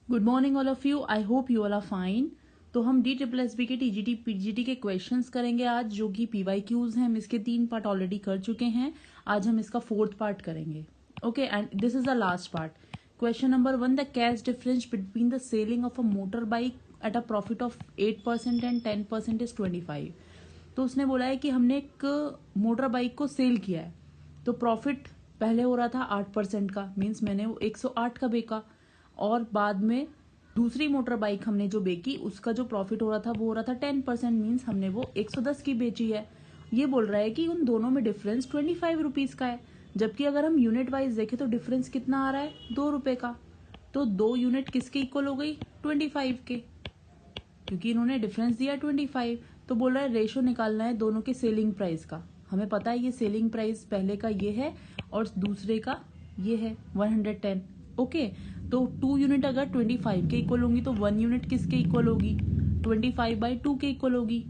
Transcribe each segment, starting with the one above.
Good morning all of you. I hope you all are fine. तो हम DSSB के TGT PGT के questions करेंगे आज, जो कि PYQs हैं। हम इसके 3 पार्ट ऑलरेडी कर चुके हैं। आज हम इसका 4th पार्ट करेंगे। Okay, and this is the last part. Question number 1, the cash difference between the selling of a motor bike at a profit of 8% and 10% is 25। तो उसने बोला है कि हमने एक मोटर बाइक को सेल किया है, तो प्रॉफिट पहले हो रहा था 8% का, मीन्स मैंने वो 108 का बेचा, और बाद में दूसरी मोटर बाइक हमने जो बेची उसका जो प्रॉफिट हो रहा था वो हो रहा था 10%, मीन्स हमने वो 110 की बेची है। ये बोल रहा है कि उन दोनों में डिफरेंस 25 रुपीज का है, जबकि अगर हम यूनिट वाइज देखें तो डिफरेंस कितना आ रहा है, 2 रुपए का। तो 2 यूनिट किसके इक्वल हो गई, 25 के, क्योंकि इन्होंने डिफरेंस दिया 25। तो बोल रहा है रेशो निकालना है दोनों के सेलिंग प्राइस का। हमें पता है ये सेलिंग प्राइस पहले का ये है और दूसरे का ये है 110। ओके, तो 2 यूनिट अगर 25 के इक्वल होंगी तो 1 यूनिट किसके इक्वल होगी, 25/2 के इक्वल होगी।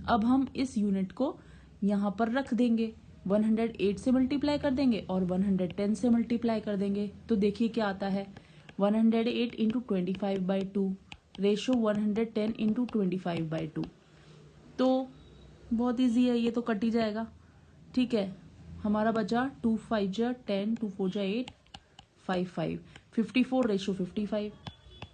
अब हम इस यूनिट को यहाँ पर रख देंगे, 108 से मल्टीप्लाई कर देंगे और 110 से मल्टीप्लाई कर देंगे। तो देखिए क्या आता है, 108 इंटू 25/2 रेशो 110 इंटू 25/2। तो बहुत ईजी है, ये तो कट ही जाएगा। ठीक है, हमारा बचा 2 5 जा 10, 2 4 जा 8, 5 5, 54 रेशो 55।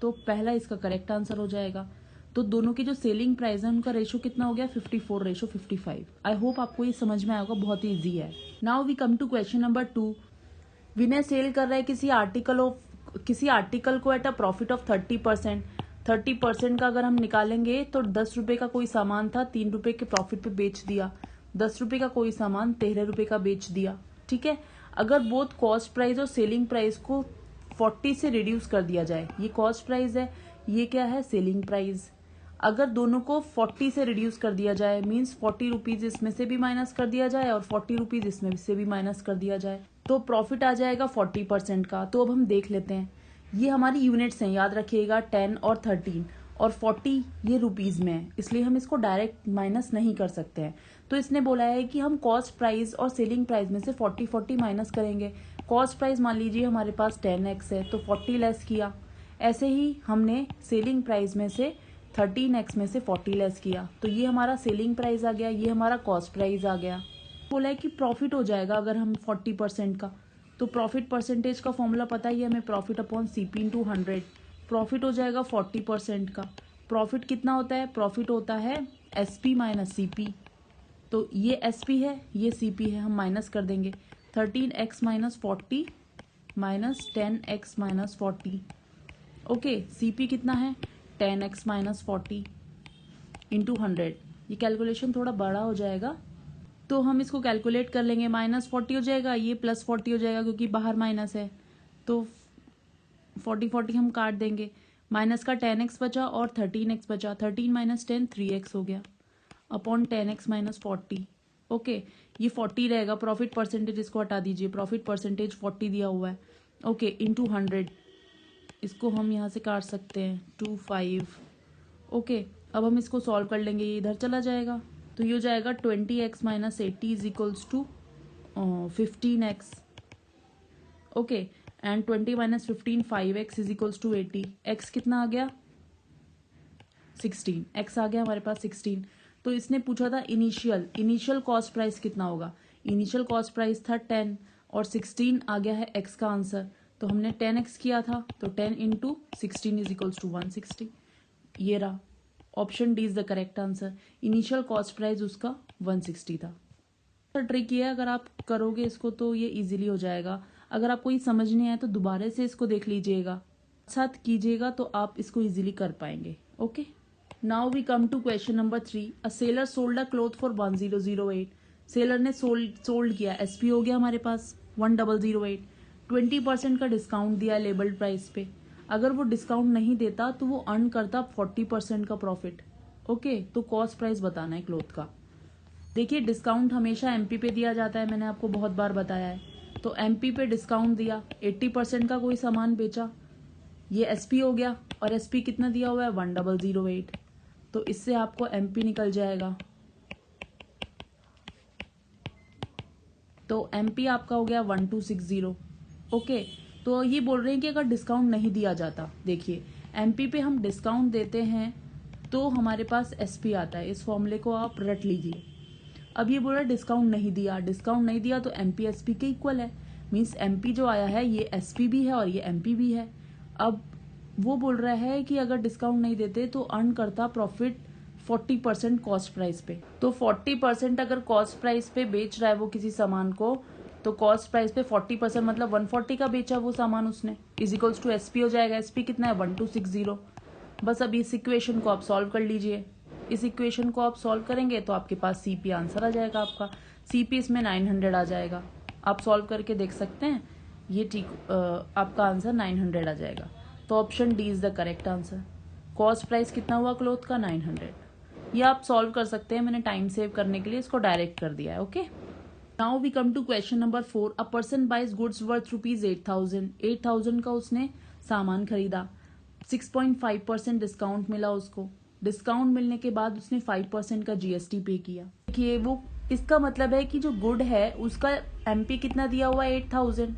तो पहला इसका करेक्ट आंसर हो जाएगा। तो दोनों की जो सेलिंग प्राइस है उनका रेशो कितना हो गया, 54 रेशो 55। आई होप आपको ये समझ में आया होगा, बहुत ही ईजी है। Now we come to question number 2। Vinay sell कर रहा है किसी आर्टिकल को एट अ प्रॉफिट ऑफ 30%। 30% का अगर हम निकालेंगे तो 10 रुपए का कोई सामान था, 3 रुपए के प्रॉफिट पे बेच दिया। 10 रुपए का कोई सामान 13 रुपए का बेच दिया। ठीक है, अगर बोथ कॉस्ट प्राइस और सेलिंग प्राइस को 40 से रिड्यूस कर दिया जाए, ये कॉस्ट प्राइस है, ये क्या है, सेलिंग प्राइस। अगर दोनों को 40 से रिड्यूस कर दिया जाए, मीन्स 40 रुपीज इसमें से भी माइनस कर दिया जाए और 40 रुपीज इसमें से भी माइनस कर दिया जाए, तो प्रॉफिट आ जाएगा 40% का। तो अब हम देख लेते हैं, ये हमारी यूनिट्स हैं, याद रखिएगा 10 और 13, और 40 ये रुपीज में है, इसलिए हम इसको डायरेक्ट माइनस नहीं कर सकते हैं। तो इसने बोला है कि हम कॉस्ट प्राइस और सेलिंग प्राइस में से 40 माइनस करेंगे। कॉस्ट प्राइस मान लीजिए हमारे पास 10x है, तो 40 लेस किया। ऐसे ही हमने सेलिंग प्राइस में से 13x में से 40 लेस किया, तो ये हमारा सेलिंग प्राइस आ गया, ये हमारा कॉस्ट प्राइस आ गया। बोला है कि प्रॉफिट हो जाएगा अगर हम 40% का, तो प्रॉफिट परसेंटेज का फॉर्मूला पता ही है हमें, profit upon CP into 100। Profit हो जाएगा 40% का। प्रॉफिट कितना होता है, प्रॉफिट होता है SP माइनस CP। तो ये SP है, ये CP है, हम माइनस कर देंगे। 13x minus 40 minus 10x minus 40। Okay, CP कितना है, 10x माइनस 40 इंटू 100। ये कैलकुलेशन थोड़ा बड़ा हो जाएगा, तो हम इसको कैलकुलेट कर लेंगे। -40 हो जाएगा, ये +40 हो जाएगा क्योंकि बाहर माइनस है, तो 40 हम काट देंगे। माइनस का 10x बचा और 13x बचा, 13 माइनस 10 3x हो गया, अपॉन 10x माइनस 40। ओके, ये 40 रहेगा। प्रॉफिट परसेंटेज इसको हटा दीजिए, प्रॉफिट परसेंटेज 40 दिया हुआ है। ओके, इंटू 100, इसको हम यहाँ से काट सकते हैं 2 5। ओके, अब हम इसको सॉल्व कर लेंगे, ये इधर चला जाएगा, तो ये हो जाएगा 20x minus 80 is equals to 15x। Okay, and 20 minus 15 5x is equals to 80। x कितना आ गया, 16। x आ गया हमारे पास 16। तो इसने पूछा था इनिशियल कॉस्ट प्राइस कितना होगा। इनिशियल कॉस्ट प्राइस था 10 और 16 आ गया है x का आंसर। तो हमने 10x किया था, तो 10 इंटू 16 इज इक्वल्स टू 160। ये रहा, option D is the correct answer. Initial cost price उसका 160 था। ट्रिक ये है, अगर आप करोगे इसको तो ये इजीली हो जाएगा। अगर आपको ये समझ नहीं आया तो दोबारा से इसको देख लीजिएगा, साथ कीजिएगा, तो आप इसको इजीली कर पाएंगे। Okay, now we come to question number 3। A seller sold a cloth for 1008। Seller ने सोल्ड किया, SP हो गया हमारे पास 1008। 20% का डिस्काउंट दिया है लेबल्ड प्राइस पे। अगर वो डिस्काउंट नहीं देता तो वो अर्न करता 40% का प्रॉफिट। ओके, तो कॉस्ट प्राइस बताना है क्लोथ का। देखिए, डिस्काउंट हमेशा MP पे दिया जाता है, मैंने आपको बहुत बार बताया है। तो MP पे डिस्काउंट दिया, 80% का कोई सामान बेचा, ये SP हो गया, और SP कितना दिया हुआ है, 1008। तो इससे आपको MP निकल जाएगा, तो MP आपका हो गया 1260। ओके, तो ये बोल रहे हैं कि अगर डिस्काउंट नहीं दिया जाता, देखिए एमपी पे हम डिस्काउंट देते हैं तो हमारे पास एसपी आता है। इस फॉर्मूले को आप रट लीजिए। अब ये बोल रहा है डिस्काउंट नहीं दिया तो एमपी एसपी के इक्वल है, मीन्स एमपी जो आया है ये एसपी भी है और ये एमपी भी है। अब वो बोल रहा है कि अगर डिस्काउंट नहीं देते तो अर्न करता प्रॉफिट 40% कॉस्ट प्राइस पे। तो 40% अगर कॉस्ट प्राइस पे बेच रहा है वो किसी सामान को, तो कॉस्ट प्राइस पे 40% मतलब 140 का बेचा वो सामान उसने, इज इक्वल्स टू एसपी हो जाएगा। एसपी कितना है 1260। बस अब इस इक्वेशन को आप सॉल्व कर लीजिए। इस इक्वेशन को आप सॉल्व करेंगे तो आपके पास सीपी आंसर आ जाएगा। आपका सीपी इसमें 900 आ जाएगा। आप सॉल्व करके देख सकते हैं, ये ठीक आपका आंसर 900 आ जाएगा। तो option D is the correct answer. Cost price कितना हुआ क्लोथ का 900। ये आप सॉल्व कर सकते हैं, मैंने टाइम सेव करने के लिए इसको डायरेक्ट कर दिया है। Okay, now we come to question number 4। A person buys goods worth rupees 8,000 का उसने सामान खरीदा। 6.5% डिस्काउंट मिला उसको। डिस्काउंट मिलने के बाद उसने 5% का जीएसटी पे किया। देखिए वो, इसका मतलब है कि जो गुड है उसका एमपी कितना दिया हुआ है 8,000।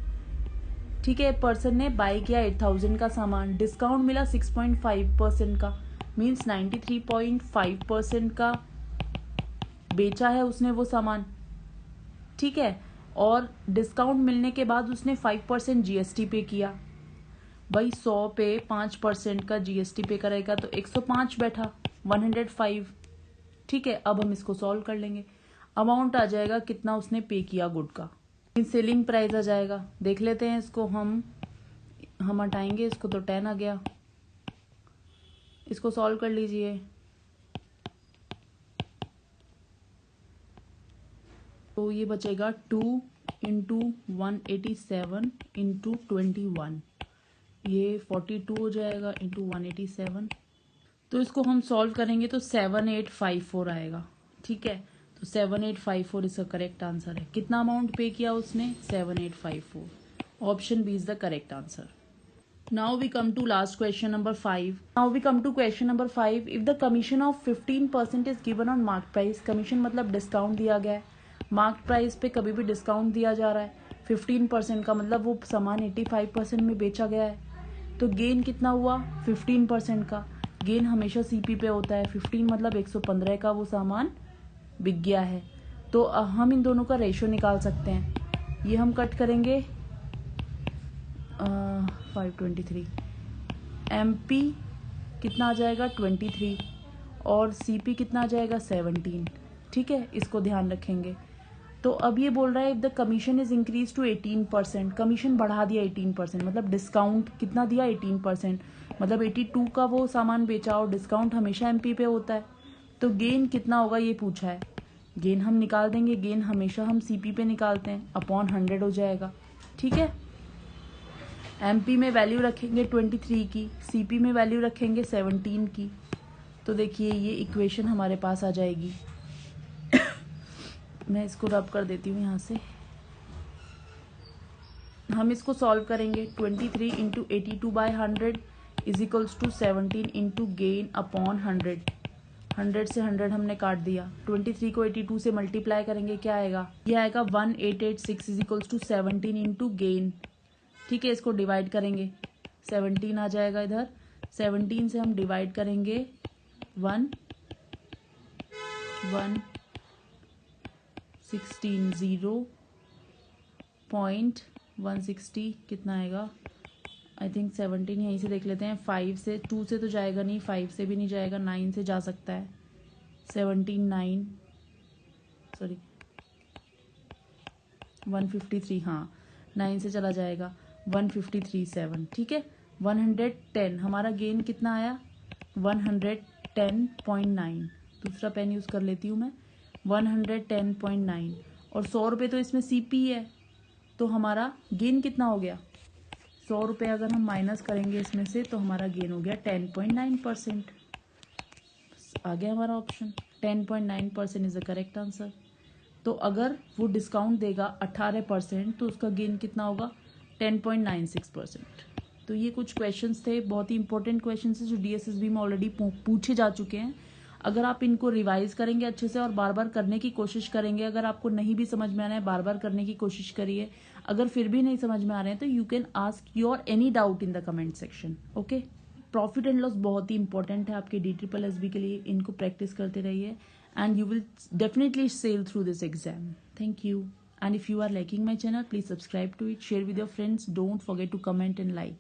ठीक है, पर्सन ने बाय किया 8,000 का सामान, डिस्काउंट मिला 6.5% का, मीन्स 93.5% का बेचा है उसने वो सामान। ठीक है, और डिस्काउंट मिलने के बाद उसने 5% जीएसटी पे किया। भाई 100 पे 5% का जीएसटी पे करेगा तो 105 बैठा, 105। ठीक है, अब हम इसको सॉल्व कर लेंगे। अमाउंट आ जाएगा कितना उसने पे किया गुड का, सेलिंग प्राइस आ जाएगा। देख लेते हैं इसको, हम हटाएंगे इसको तो 10 आ गया। इसको सॉल्व कर लीजिए। तो ये बचेगा 2 इंटू 187 इंटू 21, ये 42 हो जाएगा इंटू 187। तो इसको हम सॉल्व करेंगे तो 7854 आएगा। ठीक है, तो 7854 इसका करेक्ट आंसर है। कितना अमाउंट पे किया उसने 7854। Option B is the correct answer. Now we come to last question number 5। If the commission of 15% is given on mark price, commission मतलब डिस्काउंट दिया गया है, मार्क प्राइस पे कभी भी डिस्काउंट दिया जा रहा है 15% का, मतलब वो सामान 85% में बेचा गया है, तो गेन कितना हुआ 15% का। गेन हमेशा सीपी पे होता है, 15 मतलब 115 का वो सामान बिक गया है। तो हम इन दोनों का रेशियो निकाल सकते हैं। ये हम कट करेंगे 523, एमपी कितना आ जाएगा 23 और सीपी कितना आ जाएगा 17। ठीक है, इसको ध्यान रखेंगे। तो अब ये बोल रहा है if the commission is increase to 18%, commission बढ़ा दिया 18%, मतलब डिस्काउंट कितना दिया 18%, मतलब 82 का वो सामान बेचा और डिस्काउंट हमेशा एमपी पे होता है, तो गेन कितना होगा ये पूछा है। गेन हम निकाल देंगे, गेन हमेशा हम सीपी पे निकालते हैं, अपॉन 100 हो जाएगा। ठीक है, एमपी में वैल्यू रखेंगे 23 की, सीपी में वैल्यू रखेंगे 17 की। तो देखिए ये इक्वेशन हमारे पास आ जाएगी। मैं इसको रब कर देती हूँ यहाँ से। हम इसको सॉल्व करेंगे 23 into 82/100 is equals to 17 into gain upon 100। 100 से 100 हमने काट दिया, 23 को 82 से मल्टीप्लाई करेंगे, क्या आएगा, ये आएगा 1886 is equals to 17 into gain. ठीक है, इसको डिवाइड करेंगे, 17 आ जाएगा इधर, 17 से हम डिवाइड करेंगे 16 0.160 कितना आएगा, आई थिंक 17 यहीं से देख लेते हैं। 5 से 2 से तो जाएगा नहीं, 5 से भी नहीं जाएगा, 9 से जा सकता है। 153, हाँ 9 से चला जाएगा, 153.7। ठीक है, 110 हमारा गेन कितना आया 110.9। दूसरा पेन यूज कर लेती हूँ मैं, 110.9 और 100 रुपये तो इसमें सीपी है, तो हमारा गेन कितना हो गया 100 रुपये अगर हम माइनस करेंगे इसमें से तो हमारा गेन हो गया 10.9%। आ गया हमारा option 10.9% is the correct answer. तो अगर वो डिस्काउंट देगा 18% तो उसका गेन कितना होगा 10.96%। तो ये कुछ क्वेश्चंस थे, बहुत ही इंपॉर्टेंट क्वेश्चंस है जो डीएसएसबी में ऑलरेडी पूछे जा चुके हैं। अगर आप इनको रिवाइज करेंगे अच्छे से और बार बार करने की कोशिश करेंगे, अगर आपको नहीं भी समझ में आ रहा है बार बार करने की कोशिश करिए। अगर फिर भी नहीं समझ में आ रहे हैं तो you can ask your any doubt in the comment section. Okay. Profit and loss बहुत ही इंपॉर्टेंट है आपके DSSB के लिए, इनको प्रैक्टिस करते रहिए and you will definitely sail through this exam. Thank you. And if you are liking my channel, please subscribe to it, share with your friends. Don't forget to comment and like.